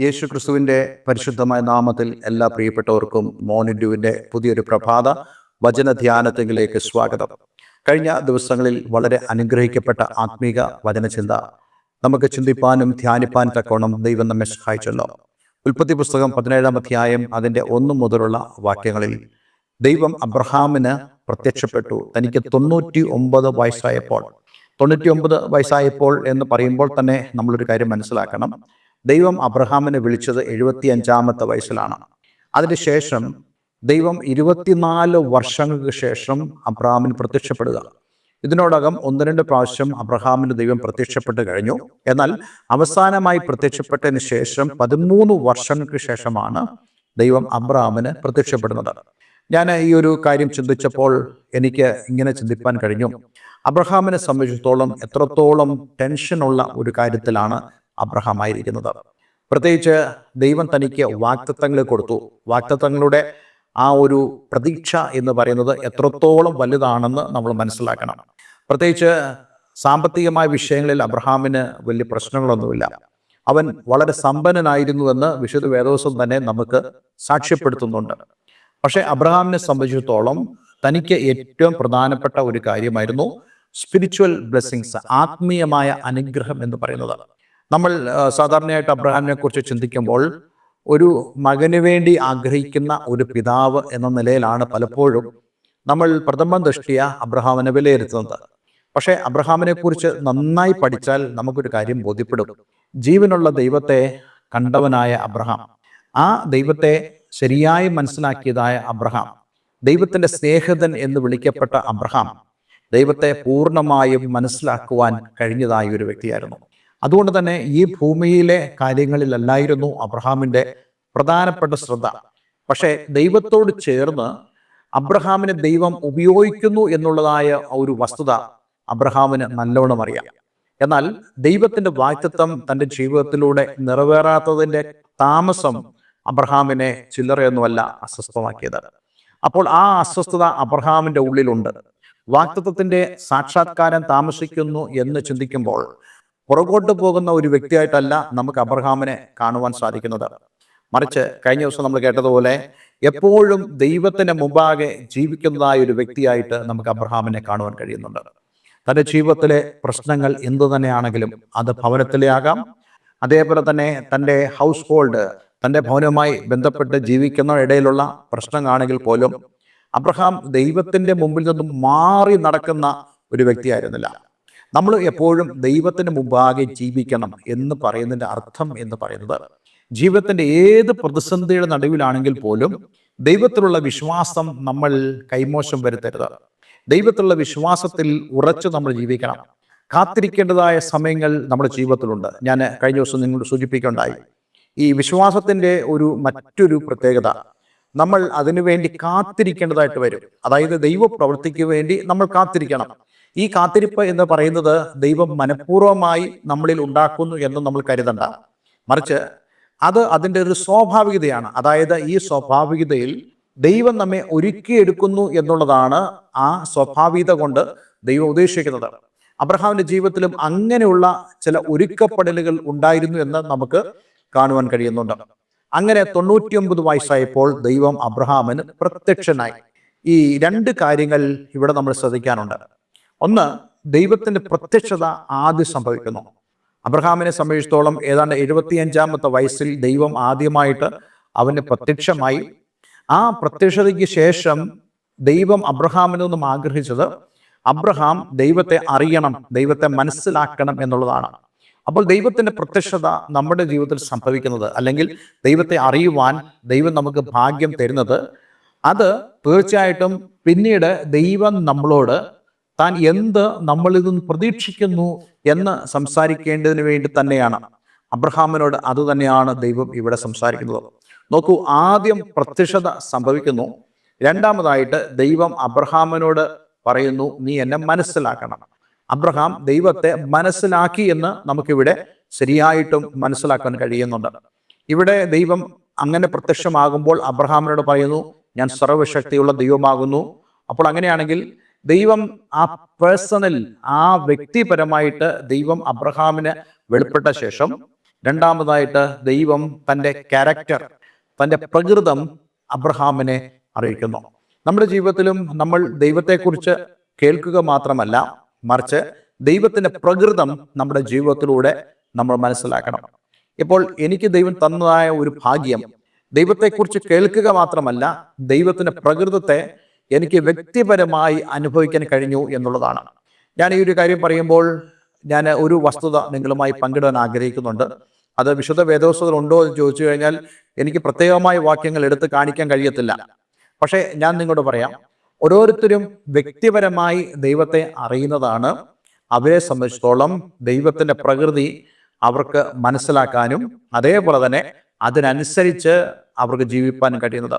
യേശു ക്രിസ്തുവിൻ്റെ പരിശുദ്ധമായ നാമത്തിൽ എല്ലാ പ്രിയപ്പെട്ടവർക്കും മോർണിംഗ് പുതിയൊരു പ്രഭാത വചന ധ്യാനത്തിലേക്ക് സ്വാഗതം. കഴിഞ്ഞ ദിവസങ്ങളിൽ വളരെ അനുഗ്രഹിക്കപ്പെട്ട ആത്മീക വചനചിന്ത നമുക്ക് ചിന്തിപ്പാനും ധ്യാനിപ്പാനും തക്കോണം ദൈവം നമ്മെ സഹായിച്ചല്ലോ. ഉൽപ്പത്തി പുസ്തകം 17-ാം അധ്യായം അതിൻ്റെ 1 മുതലുള്ള വാക്യങ്ങളിൽ ദൈവം അബ്രഹാമിന് പ്രത്യക്ഷപ്പെട്ടു. തനിക്ക് 99 വയസ്സായപ്പോൾ 99 വയസ്സായപ്പോൾ എന്ന് പറയുമ്പോൾ തന്നെ നമ്മളൊരു കാര്യം മനസ്സിലാക്കണം. ദൈവം അബ്രഹാമിനെ വിളിച്ചത് 75-ാമത്തെ വയസ്സിലാണ്. അതിനുശേഷം ദൈവം 24 വർഷങ്ങൾക്ക് ശേഷം അബ്രഹാമിന് പ്രത്യക്ഷപ്പെടുക. ഇതിനോടകം 1-2 പ്രാവശ്യം അബ്രഹാമിന് ദൈവം പ്രത്യക്ഷപ്പെട്ട് കഴിഞ്ഞു. എന്നാൽ അവസാനമായി പ്രത്യക്ഷപ്പെട്ടതിന് ശേഷം 13 വർഷങ്ങൾക്ക് ശേഷമാണ് ദൈവം അബ്രഹാമിന് പ്രത്യക്ഷപ്പെടുന്നത്. ഞാൻ ഈ ഒരു കാര്യം ചിന്തിച്ചപ്പോൾ എനിക്ക് ഇങ്ങനെ ചിന്തിപ്പാൻ കഴിഞ്ഞു. അബ്രഹാമിനെ സംബന്ധിച്ചിടത്തോളം എത്രത്തോളം ടെൻഷനുള്ള ഒരു കാര്യത്തിലാണ് അബ്രഹാം ആയിരിക്കുന്നത്. പ്രത്യേകിച്ച് ദൈവം തനിക്ക് വാഗ്ദത്തങ്ങൾ കൊടുത്തു. വാഗ്ദത്തങ്ങളുടെ ആ ഒരു പ്രതീക്ഷ എന്ന് പറയുന്നത് എത്രത്തോളം വലുതാണെന്ന് നമ്മൾ മനസ്സിലാക്കണം. പ്രത്യേകിച്ച് സാമ്പത്തികമായ വിഷയങ്ങളിൽ അബ്രഹാമിന് വലിയ പ്രശ്നങ്ങളൊന്നുമില്ല. അവൻ വളരെ സമ്പന്നനായിരുന്നുവെന്ന് വിശുദ്ധ വേദോസം തന്നെ നമുക്ക് സാക്ഷ്യപ്പെടുത്തുന്നുണ്ട്. പക്ഷേ അബ്രഹാമിനെ സംബന്ധിച്ചിടത്തോളം തനിക്ക് ഏറ്റവും പ്രധാനപ്പെട്ട ഒരു കാര്യമായിരുന്നു സ്പിരിച്വൽ ബ്ലെസ്സിങ്സ്, ആത്മീയമായ അനുഗ്രഹം എന്ന് പറയുന്നത്. നമ്മൾ സാധാരണയായിട്ട് അബ്രഹാമിനെ കുറിച്ച് ചിന്തിക്കുമ്പോൾ ഒരു മകന് വേണ്ടി ആഗ്രഹിക്കുന്ന ഒരു പിതാവ് എന്ന നിലയിലാണ് പലപ്പോഴും നമ്മൾ പ്രഥമ ദൃഷ്ടിയ അബ്രഹാമിനെ വിലയിരുത്തുന്നത്. പക്ഷേ അബ്രഹാമിനെ കുറിച്ച് നന്നായി പഠിച്ചാൽ നമുക്കൊരു കാര്യം ബോധ്യപ്പെടും. ജീവനുള്ള ദൈവത്തെ കണ്ടവനായ അബ്രഹാം, ആ ദൈവത്തെ ശരിയായി മനസ്സിലാക്കിയതായ അബ്രഹാം, ദൈവത്തിൻ്റെ സ്നേഹിതൻ എന്ന് വിളിക്കപ്പെട്ട അബ്രഹാം ദൈവത്തെ പൂർണ്ണമായും മനസ്സിലാക്കുവാൻ കഴിഞ്ഞതായ ഒരു വ്യക്തിയായിരുന്നു. അതുകൊണ്ട് തന്നെ ഈ ഭൂമിയിലെ കാര്യങ്ങളിലല്ലായിരുന്നു അബ്രഹാമിൻ്റെ പ്രധാനപ്പെട്ട ശ്രദ്ധ. പക്ഷേ ദൈവത്തോട് ചേർന്ന് അബ്രഹാമിനെ ദൈവം ഉപയോഗിക്കുന്നു എന്നുള്ളതായ ഒരു വസ്തുത അബ്രഹാമിന് നല്ലോണം അറിയാം. എന്നാൽ ദൈവത്തിൻ്റെ വാഗ്ദത്തം തൻ്റെ ജീവിതത്തിലൂടെ നിറവേറാത്തതിൻ്റെ താമസം അബ്രഹാമിനെ ചില്ലറയൊന്നുമല്ല അസ്വസ്ഥമാക്കിയത്. അപ്പോൾ ആ അസ്വസ്ഥത അബ്രഹാമിൻ്റെ ഉള്ളിലുണ്ട്. വാഗ്ദത്തത്തിൻ്റെ സാക്ഷാത്കാരം താമസിക്കുന്നു എന്ന് ചിന്തിക്കുമ്പോൾ പുറകോട്ട് പോകുന്ന ഒരു വ്യക്തിയായിട്ടല്ല നമുക്ക് അബ്രഹാമിനെ കാണുവാൻ സാധിക്കുന്നത്. മറിച്ച് കഴിഞ്ഞ ദിവസം നമ്മൾ കേട്ടതുപോലെ എപ്പോഴും ദൈവത്തിന് മുമ്പാകെ ജീവിക്കുന്നതായ ഒരു വ്യക്തിയായിട്ട് നമുക്ക് അബ്രഹാമിനെ കാണുവാൻ കഴിയുന്നുണ്ട്. തൻ്റെ ജീവിതത്തിലെ പ്രശ്നങ്ങൾ എന്തു തന്നെയാണെങ്കിലും അത് ഭവനത്തിലെ ആകാം, അതേപോലെ തന്നെ തൻ്റെ ഹൗസ് ഹോൾഡ്, തൻ്റെ ഭവനവുമായി ബന്ധപ്പെട്ട് ജീവിക്കുന്ന ഇടയിലുള്ള പ്രശ്നങ്ങളാണെങ്കിൽ പോലും അബ്രഹാം ദൈവത്തിൻ്റെ മുമ്പിൽ നിന്നും മാറി നടക്കുന്ന ഒരു വ്യക്തിയായിരുന്നില്ല. നമ്മൾ എപ്പോഴും ദൈവത്തിന് മുമ്പാകെ ജീവിക്കണം എന്ന് പറയുന്നതിൻ്റെ അർത്ഥം എന്ന് പറയുന്നത് ജീവിതത്തിൻ്റെ ഏത് പ്രതിസന്ധിയുടെ നടുവിലാണെങ്കിൽ പോലും ദൈവത്തിലുള്ള വിശ്വാസം നമ്മൾ കൈമോശം വരുത്തരുത്. ദൈവത്തിലുള്ള വിശ്വാസത്തിൽ ഉറച്ചു നമ്മൾ ജീവിക്കണം. കാത്തിരിക്കേണ്ടതായ സമയങ്ങൾ നമ്മുടെ ജീവിതത്തിലുണ്ട്. ഞാൻ കഴിഞ്ഞ ദിവസം നിങ്ങളോട് സൂചിപ്പിക്കുകയുണ്ടായി. ഈ വിശ്വാസത്തിൻ്റെ മറ്റൊരു പ്രത്യേകത, നമ്മൾ അതിനുവേണ്ടി കാത്തിരിക്കേണ്ടതായിട്ട് വരും. അതായത് ദൈവ പ്രവൃത്തിക്ക് വേണ്ടി നമ്മൾ കാത്തിരിക്കണം. ഈ കാത്തിരിപ്പ് എന്ന് പറയുന്നത് ദൈവം മനഃപൂർവ്വമായി നമ്മളിൽ ഉണ്ടാക്കുന്നു എന്ന് നമ്മൾ കരുതണ്ട. മറിച്ച് അത് അതിൻ്റെ ഒരു സ്വാഭാവികതയാണ്. അതായത് ഈ സ്വാഭാവികതയിൽ ദൈവം നമ്മെ ഒരുക്കിയെടുക്കുന്നു എന്നുള്ളതാണ് ആ സ്വാഭാവികത കൊണ്ട് ദൈവം ഉദ്ദേശിക്കുന്നത്. അബ്രഹാമിൻ്റെ ജീവിതത്തിലും അങ്ങനെയുള്ള ചില ഒരുക്കപ്പെടലുകൾ ഉണ്ടായിരുന്നു എന്ന് നമുക്ക് കാണുവാൻ കഴിയുന്നുണ്ട്. അങ്ങനെ 99 വയസ്സായപ്പോൾ ദൈവം അബ്രഹാമിന് പ്രത്യക്ഷനായി. ഈ 2 കാര്യങ്ങൾ ഇവിടെ നമ്മൾ ശ്രദ്ധിക്കാനുണ്ട്. ഒന്ന്, ദൈവത്തിൻ്റെ പ്രത്യക്ഷത ആദ്യം സംഭവിക്കുന്നു. അബ്രഹാമിനെ സംബന്ധിച്ചിടത്തോളം ഏതാണ്ട് 75-ാമത്തെ വയസ്സിൽ ദൈവം ആദ്യമായിട്ട് അവന് പ്രത്യക്ഷമായി. ആ പ്രത്യക്ഷതയ്ക്ക് ശേഷം ദൈവം അബ്രഹാമിൽ നിന്നും ആഗ്രഹിച്ചത് അബ്രഹാം ദൈവത്തെ അറിയണം, ദൈവത്തെ മനസ്സിലാക്കണം എന്നുള്ളതാണ്. അപ്പോൾ ദൈവത്തിൻ്റെ പ്രത്യക്ഷത നമ്മുടെ ജീവിതത്തിൽ സംഭവിക്കുന്നത്, അല്ലെങ്കിൽ ദൈവത്തെ അറിയുവാൻ ദൈവം നമുക്ക് ഭാഗ്യം തരുന്നത്, അത് തീർച്ചയായിട്ടും പിന്നീട് ദൈവം നമ്മളോട് താൻ എന്ത് നമ്മളിൽ നിന്ന് പ്രതീക്ഷിക്കുന്നു എന്ന് സംസാരിക്കേണ്ടതിന് വേണ്ടി തന്നെയാണ്. അബ്രഹാമിനോട് അതുതന്നെയാണ് ദൈവം ഇവിടെ സംസാരിക്കുന്നത്. നോക്കൂ, ആദ്യം പ്രത്യക്ഷത സംഭവിക്കുന്നു. രണ്ടാമതായിട്ട് ദൈവം അബ്രഹാമിനോട് പറയുന്നു, നീ എന്നെ മനസ്സിലാക്കണം. അബ്രഹാം ദൈവത്തെ മനസ്സിലാക്കി എന്ന് നമുക്കിവിടെ ശരിയായിട്ടും മനസ്സിലാക്കാൻ കഴിയുന്നുണ്ട്. ഇവിടെ ദൈവം അങ്ങനെ പ്രത്യക്ഷമാകുമ്പോൾ അബ്രഹാമിനോട് പറയുന്നു, ഞാൻ സർവ്വശക്തിയുള്ള ദൈവമാകുന്നു. അപ്പോൾ അങ്ങനെയാണെങ്കിൽ ദൈവം ആ പേഴ്സണൽ, ആ വ്യക്തിപരമായിട്ട് ദൈവം അബ്രഹാമിന് വെളിപ്പെട്ട ശേഷം രണ്ടാമതായിട്ട് ദൈവം തൻ്റെ ക്യാരക്ടർ, തൻ്റെ പ്രകൃതം അബ്രഹാമിനെ അറിയിക്കുന്നു. നമ്മുടെ ജീവിതത്തിലും നമ്മൾ ദൈവത്തെക്കുറിച്ച് കേൾക്കുക മാത്രമല്ല, മറിച്ച് ദൈവത്തിൻ്റെ പ്രകൃതം നമ്മുടെ ജീവിതത്തിലൂടെ നമ്മൾ മനസ്സിലാക്കണം. ഇപ്പോൾ എനിക്ക് ദൈവം തന്നതായ ഒരു ഭാഗ്യം ദൈവത്തെക്കുറിച്ച് കേൾക്കുക മാത്രമല്ല, ദൈവത്തിൻ്റെ പ്രകൃതത്തെ എനിക്ക് വ്യക്തിപരമായി അനുഭവിക്കാൻ കഴിഞ്ഞു എന്നുള്ളതാണ്. ഞാൻ ഈ ഒരു കാര്യം പറയുമ്പോൾ ഞാൻ ഒരു വസ്തുത നിങ്ങളുമായി പങ്കിടാൻ ആഗ്രഹിക്കുന്നുണ്ട്. അത് വിശുദ്ധ വേദോസ്തത്തിൽ ഉണ്ടോ എന്ന് ചോദിച്ചു കഴിഞ്ഞാൽ എനിക്ക് പ്രത്യേകമായ വാക്യങ്ങൾ എടുത്ത് കാണിക്കാൻ കഴിയത്തില്ല. പക്ഷേ ഞാൻ നിങ്ങളോട് പറയാം, ഓരോരുത്തരും വ്യക്തിപരമായി ദൈവത്തെ അറിയുന്നതാണ് അവരെ സംബന്ധിച്ചിടത്തോളം ദൈവത്തിൻ്റെ പ്രകൃതി അവർക്ക് മനസ്സിലാക്കാനും അതേപോലെ തന്നെ അതിനനുസരിച്ച് അവർക്ക് ജീവിപ്പാനും കഴിയുന്നത്.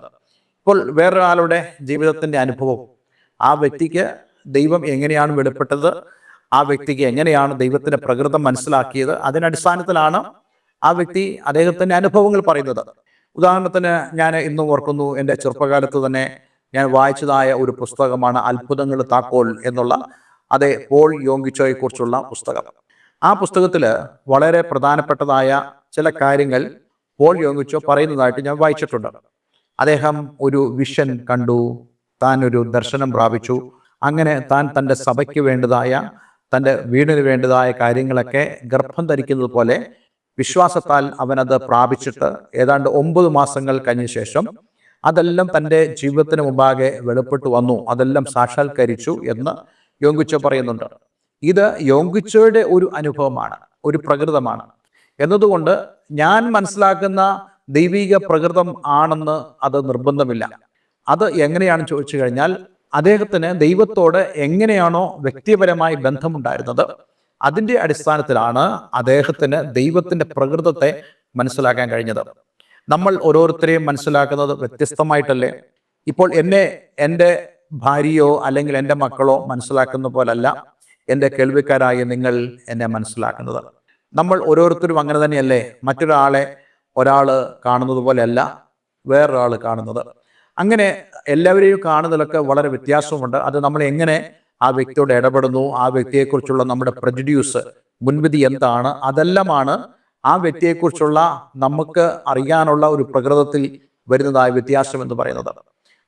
ഇപ്പോൾ വേറൊരാളുടെ ജീവിതത്തിൻ്റെ അനുഭവം, ആ വ്യക്തിക്ക് ദൈവം എങ്ങനെയാണ് വെളിപ്പെട്ടത്, ആ വ്യക്തിക്ക് എങ്ങനെയാണ് ദൈവത്തിൻ്റെ പ്രകൃതം മനസ്സിലാക്കിയത്, അതിനടിസ്ഥാനത്തിലാണ് ആ വ്യക്തി അദ്ദേഹത്തിൻ്റെ അനുഭവങ്ങൾ പറയുന്നത്. ഉദാഹരണത്തിന് ഞാൻ ഇന്നും ഓർക്കുന്നു, എൻ്റെ ചെറുപ്പകാലത്ത് തന്നെ ഞാൻ വായിച്ചതായ ഒരു പുസ്തകമാണ് അത്ഭുതങ്ങൾ താക്കോൽ എന്നുള്ള അതേ പോൾ യോങ്കിച്ചോയെ കുറിച്ചുള്ള പുസ്തകം. ആ പുസ്തകത്തിൽ വളരെ പ്രധാനപ്പെട്ടതായ ചില കാര്യങ്ങൾ പോൾ യോങ്കിച്ചോ പറയുന്നതായിട്ട് ഞാൻ വായിച്ചിട്ടുണ്ട്. അദ്ദേഹം ഒരു വിഷൻ കണ്ടു, താൻ ഒരു ദർശനം പ്രാപിച്ചു. അങ്ങനെ താൻ തൻ്റെ സഭയ്ക്ക് വേണ്ടതായ, തൻ്റെ വീടിന് വേണ്ടതായ കാര്യങ്ങളൊക്കെ ഗർഭം ധരിക്കുന്നത് പോലെ വിശ്വാസത്താൽ അവനത് പ്രാപിച്ചിട്ട് ഏതാണ്ട് 9 മാസങ്ങൾ കഴിഞ്ഞ ശേഷം അതെല്ലാം തൻ്റെ ജീവിതത്തിന് മുമ്പാകെ വെളിപ്പെട്ടു വന്നു, അതെല്ലാം സാക്ഷാത്കരിച്ചു എന്ന് യോങ്കിച്ചോ പറയുന്നുണ്ട്. ഇത് യോങ്കിച്ചോയുടെ ഒരു അനുഭവമാണ്, ഒരു പ്രകൃതമാണ്. എന്നതുകൊണ്ട് ഞാൻ മനസ്സിലാക്കുന്ന ദൈവിക പ്രകൃതം ആണെന്ന് അത് നിർബന്ധമില്ല. അത് എങ്ങനെയാണെന്ന് ചോദിച്ചു കഴിഞ്ഞാൽ, അദ്ദേഹത്തിന് ദൈവത്തോട് എങ്ങനെയാണോ വ്യക്തിപരമായി ബന്ധമുണ്ടായിരുന്നത്, അതിൻ്റെ അടിസ്ഥാനത്തിലാണ് അദ്ദേഹത്തിന് ദൈവത്തിൻ്റെ പ്രകൃതത്തെ മനസ്സിലാക്കാൻ കഴിഞ്ഞത്. നമ്മൾ ഓരോരുത്തരെയും മനസ്സിലാക്കുന്നത് വ്യത്യസ്തമായിട്ടല്ലേ? ഇപ്പോൾ എൻ്റെ ഭാര്യയോ അല്ലെങ്കിൽ എൻ്റെ മക്കളോ മനസ്സിലാക്കുന്ന പോലല്ല എൻ്റെ കേൾവിക്കാരായ നിങ്ങൾ എന്നെ മനസ്സിലാക്കുന്നത്. നമ്മൾ ഓരോരുത്തരും അങ്ങനെ തന്നെയല്ലേ? ഒരാൾ കാണുന്നത് പോലെയല്ല വേറൊരാൾ കാണുന്നത്. അങ്ങനെ എല്ലാവരെയും കാണുന്നതിലൊക്കെ വളരെ വ്യത്യാസമുണ്ട്. അത് നമ്മൾ എങ്ങനെ ആ വ്യക്തിയോട് ഇടപെടുന്നു, ആ വ്യക്തിയെക്കുറിച്ചുള്ള നമ്മുടെ പ്രജുഡ്യൂസ്, മുൻവിധി എന്താണ്, അതെല്ലാമാണ് ആ വ്യക്തിയെക്കുറിച്ചുള്ള നമുക്ക് അറിയാനുള്ള ഒരു പ്രകൃതത്തിൽ വരുന്നതായ വ്യത്യാസം എന്ന് പറയുന്നത്.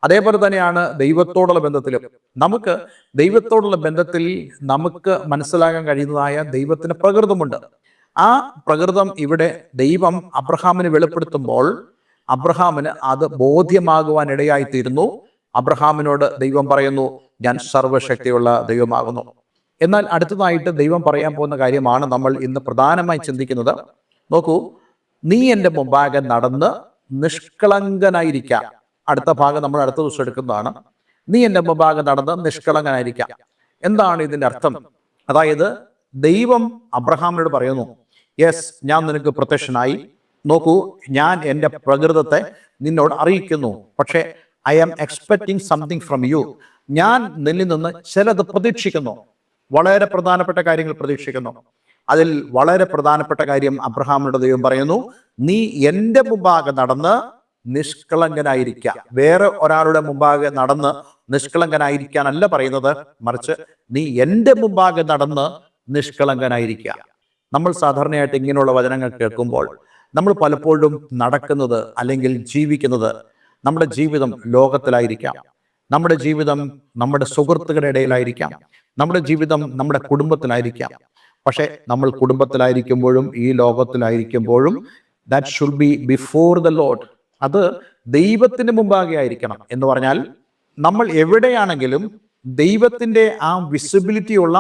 അതേപോലെ തന്നെയാണ് ദൈവത്തോടുള്ള ബന്ധത്തിലും. നമുക്ക് ദൈവത്തോടുള്ള ബന്ധത്തിൽ നമുക്ക് മനസ്സിലാക്കാൻ കഴിയുന്നതായ ദൈവത്തിന് പ്രകൃതമുണ്ട്. ആ പ്രകൃതം ഇവിടെ ദൈവം അബ്രഹാമിന് വെളിപ്പെടുത്തുമ്പോൾ അബ്രഹാമിന് അത് ബോധ്യമാകുവാൻ ഇടയായിത്തീരുന്നു. അബ്രഹാമിനോട് ദൈവം പറയുന്നു, ഞാൻ സർവശക്തിയുള്ള ദൈവമാകുന്നു. എന്നാൽ അടുത്തതായിട്ട് ദൈവം പറയാൻ പോകുന്ന കാര്യമാണ് നമ്മൾ ഇന്ന് പ്രധാനമായി ചിന്തിക്കുന്നത്. നോക്കൂ, നീ എൻ്റെ മുമ്പാകെ നടന്ന് നിഷ്കളങ്കനായിരിക്കാം. അടുത്ത ഭാഗം നമ്മൾ അടുത്ത ദിവസം എടുക്കുന്നതാണ്. നീ എൻ്റെ മുമ്പാകെ നടന്ന് നിഷ്കളങ്കനായിരിക്കാം. എന്താണ് ഇതിൻ്റെ അർത്ഥം? അതായത് ദൈവം അബ്രഹാമിനോട് പറയുന്നു, യെസ്, ഞാൻ നിനക്ക് പ്രത്യക്ഷനായി. നോക്കൂ, ഞാൻ എൻ്റെ പ്രകൃതത്തെ നിന്നോട് അറിയിക്കുന്നു. പക്ഷേ I am expecting something from you. ഞാൻ നിന്നിൽ നിന്ന് ചിലത് പ്രതീക്ഷിക്കുന്നു. വളരെ പ്രധാനപ്പെട്ട കാര്യങ്ങൾ പ്രതീക്ഷിക്കുന്നു. അതിൽ വളരെ പ്രധാനപ്പെട്ട കാര്യം അബ്രഹാമിനോട് ദൈവം പറയുന്നു, നീ എൻ്റെ മുമ്പാകെ നടന്ന് നിഷ്കളങ്കനായിരിക്കുക. വേറെ ഒരാളുടെ മുമ്പാകെ നടന്ന് നിഷ്കളങ്കനായിരിക്കാനല്ല പറയുന്നത്, മറിച്ച് നീ എൻ്റെ മുമ്പാകെ നടന്ന് നിഷ്കളങ്കനായിരിക്കുക. നമ്മൾ സാധാരണയായിട്ട് ഇങ്ങനെയുള്ള വചനങ്ങൾ കേൾക്കുമ്പോൾ നമ്മൾ പലപ്പോഴും നടക്കുന്നത് അല്ലെങ്കിൽ ജീവിക്കുന്നത്, നമ്മുടെ ജീവിതം ലോകത്തിലായിരിക്കാം, നമ്മുടെ ജീവിതം നമ്മുടെ സുഹൃത്തുക്കളുടെ ഇടയിലായിരിക്കാം, നമ്മുടെ ജീവിതം നമ്മുടെ കുടുംബത്തിലായിരിക്കാം. പക്ഷേ നമ്മൾ കുടുംബത്തിലായിരിക്കുമ്പോഴും ഈ ലോകത്തിലായിരിക്കുമ്പോഴും that should be before the lord. അത് ദൈവത്തിന് മുമ്പാകെ ആയിരിക്കണം. എന്ന് പറഞ്ഞാൽ നമ്മൾ എവിടെയാണെങ്കിലും ദൈവത്തിൻ്റെ ആ വിസിബിലിറ്റി ഉള്ള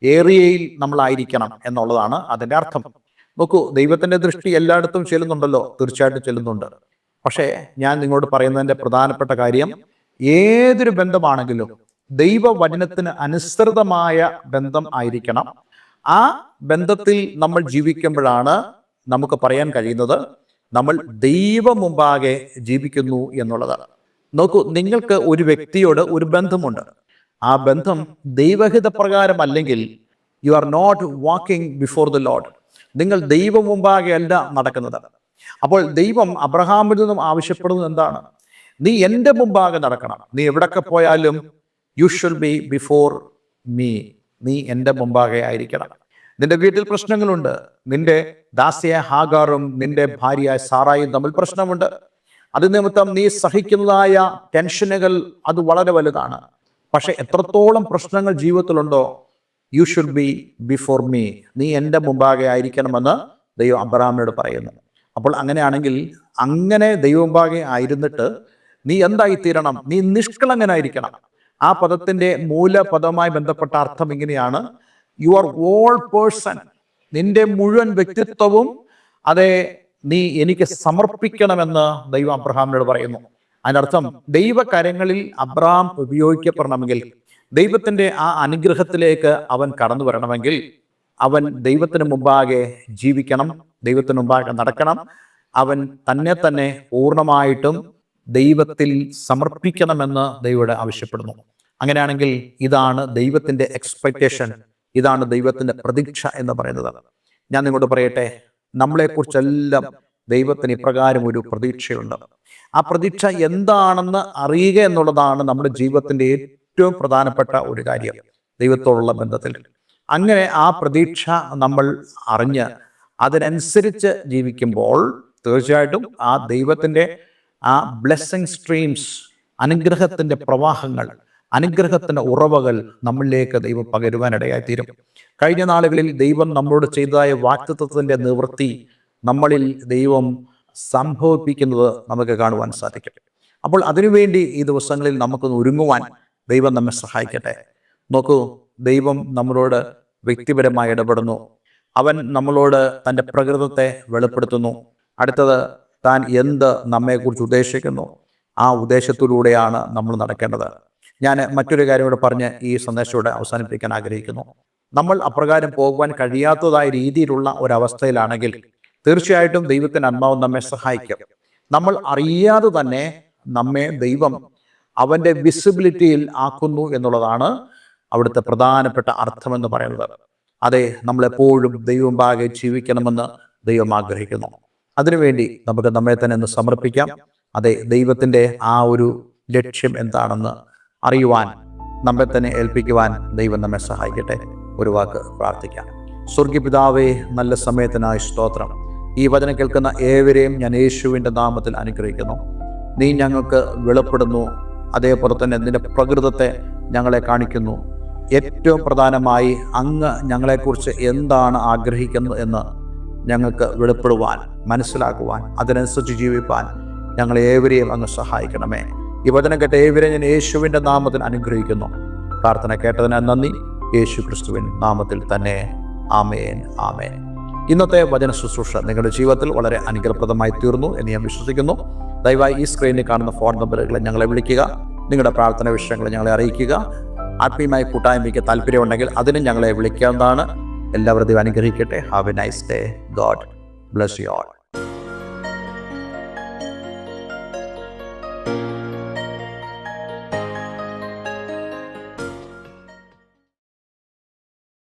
ഏരിയയിൽ നമ്മളായിരിക്കണം എന്നുള്ളതാണ് അതിൻ്റെ അർത്ഥം. നോക്കൂ, ദൈവത്തിൻ്റെ ദൃഷ്ടി എല്ലായിടത്തും ചെല്ലുന്നുണ്ടല്ലോ, തീർച്ചയായിട്ടും ചെല്ലുന്നുണ്ട്. പക്ഷേ ഞാൻ നിങ്ങളോട് പറയുന്നതിൻ്റെ പ്രധാനപ്പെട്ട കാര്യം, ഏതൊരു ബന്ധമാണെങ്കിലും ദൈവവചനത്തിന് അനുസൃതമായ ബന്ധം ആയിരിക്കണം. ആ ബന്ധത്തിൽ നമ്മൾ ജീവിക്കുമ്പോഴാണ് നമുക്ക് പറയാൻ കഴിയുന്നത് നമ്മൾ ദൈവം മുമ്പാകെ ജീവിക്കുന്നു എന്നുള്ളതാണ്. നോക്കൂ, നിങ്ങൾക്ക് ഒരു വ്യക്തിയോട് ഒരു ബന്ധമുണ്ട്. ആ ബന്ധം ദൈവഹിത പ്രകാരമല്ലെങ്കിൽ you are not walking before the lord. നിങ്ങൾ ദൈവം മുമ്പാകെ അല്ല നടക്കുന്നത്. അപ്പോൾ ദൈവം അബ്രഹാമിൽ നിന്നും ആവശ്യപ്പെടുന്നത് എന്താണ്? നീ എൻ്റെ മുമ്പാകെ നടക്കണം. നീ എവിടൊക്കെ പോയാലും U should be before me. നീ എൻ്റെ മുമ്പാകെ ആയിരിക്കണം. നിന്റെ വീട്ടിൽ പ്രശ്നങ്ങളുണ്ട്. നിന്റെ ദാസിയായ ഹാഗാറും നിന്റെ ഭാര്യയായ സാറായും തമ്മിൽ പ്രശ്നമുണ്ട്. അത് നിമിത്തം നീ സഹിക്കുന്നതായ ടെൻഷനുകൾ അത് വളരെ വലുതാണ്. പക്ഷെ എത്രത്തോളം പ്രശ്നങ്ങൾ ജീവിതത്തിലുണ്ടോ, you should be before me, നീ എൻ്റെ മുമ്പാകെ ആയിരിക്കണമെന്ന് ദൈവം അബ്രഹാമിനോട് പറയുന്നു. അപ്പോൾ അങ്ങനെയാണെങ്കിൽ അങ്ങനെ ദൈവം മുമ്പാകെ ആയിരുന്നിട്ട് നീ എന്തായിത്തീരണം? നീ നിഷ്കളങ്കനായിരിക്കണം. ആ പദത്തിൻ്റെ മൂലപദവുമായി ബന്ധപ്പെട്ട അർത്ഥം ഇങ്ങനെയാണ്: യു ആർ ഓൾ പേഴ്സൺ. നിന്റെ മുഴുവൻ വ്യക്തിത്വവും അതെ നീ എനിക്ക് സമർപ്പിക്കണമെന്ന് ദൈവം അബ്രഹാമിനോട് പറയുന്നു. അതിനർത്ഥം ദൈവകരങ്ങളിൽ അബ്രഹാം ഉപയോഗിക്കപ്പെടണമെങ്കിൽ, ദൈവത്തിൻ്റെ ആ അനുഗ്രഹത്തിലേക്ക് അവൻ കടന്നു വരണമെങ്കിൽ, അവൻ ദൈവത്തിന് മുമ്പാകെ ജീവിക്കണം, ദൈവത്തിന് മുമ്പാകെ നടക്കണം. അവൻ തന്നെ പൂർണ്ണമായിട്ടും ദൈവത്തിൽ സമർപ്പിക്കണമെന്ന് ദൈവം ആവശ്യപ്പെടുന്നു. അങ്ങനെയാണെങ്കിൽ ഇതാണ് ദൈവത്തിൻ്റെ എക്സ്പെക്റ്റേഷൻ, ഇതാണ് ദൈവത്തിൻ്റെ പ്രതീക്ഷ എന്ന് പറയുന്നത്. ഞാൻ നിങ്ങളോട് പറയട്ടെ, നമ്മളെക്കുറിച്ചെല്ലാം ദൈവത്തിന് ഇപ്രകാരം ഒരു പ്രതീക്ഷയുണ്ട്. ആ പ്രതീക്ഷ എന്താണെന്ന് അറിയുക എന്നുള്ളതാണ് നമ്മുടെ ജീവിതത്തിൻ്റെ ഏറ്റവും പ്രധാനപ്പെട്ട ഒരു കാര്യം ദൈവത്തോടുള്ള ബന്ധത്തിൽ. അങ്ങനെ ആ പ്രതീക്ഷ നമ്മൾ അറിഞ്ഞ് അതിനനുസരിച്ച് ജീവിക്കുമ്പോൾ തീർച്ചയായിട്ടും ആ ദൈവത്തിൻ്റെ ആ ബ്ലെസ്സിങ് സ്ട്രീംസ്, അനുഗ്രഹത്തിൻ്റെ പ്രവാഹങ്ങൾ, അനുഗ്രഹത്തിൻ്റെ ഉറവകൾ നമ്മളിലേക്ക് ദൈവം പകരുവാനിടയായിത്തീരും. കഴിഞ്ഞ നാളുകളിൽ ദൈവം നമ്മളോട് ചെയ്തതായ വാഗ്ദത്തത്തിൻ്റെ നിവൃത്തി നമ്മളിൽ ദൈവം സംഭവിപ്പിക്കുന്നത് നമുക്ക് കാണുവാൻ സാധിക്കും. അപ്പോൾ അതിനുവേണ്ടി ഈ ദിവസങ്ങളിൽ നമുക്കൊന്ന് ഒരുങ്ങുവാൻ ദൈവം നമ്മെ സഹായിക്കട്ടെ. നോക്കൂ, ദൈവം നമ്മളോട് വ്യക്തിപരമായി ഇടപെടുന്നു. അവൻ നമ്മളോട് തൻ്റെ പ്രകൃതത്തെ വെളിപ്പെടുത്തുന്നു. അടുത്തത്, താൻ എന്ത് നമ്മെക്കുറിച്ച് ഉദ്ദേശിക്കുന്നു, ആ ഉദ്ദേശത്തിലൂടെയാണ് നമ്മൾ നടക്കേണ്ടത്. ഞാൻ മറ്റൊരു കാര്യം കൂടെ പറഞ്ഞ് ഈ സന്ദേശത്തോടെ അവസാനിപ്പിക്കാൻ ആഗ്രഹിക്കുന്നു. നമ്മൾ അപ്രകാരം പോകുവാൻ കഴിയാത്തതായ രീതിയിലുള്ള ഒരവസ്ഥയിലാണെങ്കിൽ തീർച്ചയായിട്ടും ദൈവത്തിൻ്റെ ആത്മാവ് നമ്മെ സഹായിക്കും. നമ്മൾ അറിയാതെ തന്നെ നമ്മെ ദൈവം അവൻ്റെ വിസിബിലിറ്റിയിൽ ആക്കുന്നു എന്നുള്ളതാണ് അവിടുത്തെ പ്രധാനപ്പെട്ട അർത്ഥമെന്ന് പറയുന്നത്. അതെ, നമ്മളെപ്പോഴും ദൈവം മുമ്പാകെ ജീവിക്കണമെന്ന് ദൈവം ആഗ്രഹിക്കുന്നു. അതിനുവേണ്ടി നമുക്ക് നമ്മെ തന്നെ ഒന്ന് സമർപ്പിക്കാം. അതെ, ദൈവത്തിൻ്റെ ആ ഒരു ലക്ഷ്യം എന്താണെന്ന് അറിയുവാൻ, നമ്മെ തന്നെ ഏൽപ്പിക്കുവാൻ ദൈവം നമ്മെ സഹായിക്കട്ടെ. ഒരു വാക്ക് പ്രാർത്ഥിക്കാം. സ്വർഗീയ പിതാവേ, നല്ല സമയത്തിനായി സ്തോത്രം. ഈ വചനം കേൾക്കുന്ന ഏവരെയും ഞാൻ യേശുവിൻ്റെ നാമത്തിൽ അനുഗ്രഹിക്കുന്നു. നീ ഞങ്ങൾക്ക് വെളിപ്പെടുന്നു, അതേപോലെ തന്നെ നിന്റെ പ്രകൃതത്തെ ഞങ്ങളെ കാണിക്കുന്നു. ഏറ്റവും പ്രധാനമായി അങ്ങ് ഞങ്ങളെക്കുറിച്ച് എന്താണ് ആഗ്രഹിക്കുന്നത് എന്ന് ഞങ്ങൾക്ക് വെളിപ്പെടുവാൻ, മനസ്സിലാക്കുവാൻ, അതിനനുസരിച്ച് ജീവിപ്പാൻ ഞങ്ങളേവരെയും അങ്ങ് സഹായിക്കണമേ. ഈ വചനം കേട്ട ഏവരെയും ഞാൻ യേശുവിൻ്റെ നാമത്തിൽ അനുഗ്രഹിക്കുന്നു. പ്രാർത്ഥന കേട്ടതിന് നന്ദി. യേശു ക്രിസ്തുവിൻ നാമത്തിൽ തന്നെ. ആമേൻ, ആമേൻ. ഇന്നത്തെ വചന ശുശ്രൂഷ നിങ്ങളുടെ ജീവിതത്തിൽ വളരെ അനുഗ്രഹപ്രദമായി തീർന്നു എന്ന് ഞാൻ വിശ്വസിക്കുന്നു. ദയവായി ഈ സ്ക്രീനിൽ കാണുന്ന ഫോൺ നമ്പറുകളെ ഞങ്ങളെ വിളിക്കുക. നിങ്ങളുടെ പ്രാർത്ഥന വിഷയങ്ങൾ ഞങ്ങളെ അറിയിക്കുക. ആത്മീയമായ കൂട്ടായ്മയ്ക്ക് താല്പര്യമുണ്ടെങ്കിൽ അതിനും ഞങ്ങളെ വിളിക്കാവുന്നതാണ്. എല്ലാവരും ദൈവം അനുഗ്രഹിക്കട്ടെ. Have A nice day. God bless you all.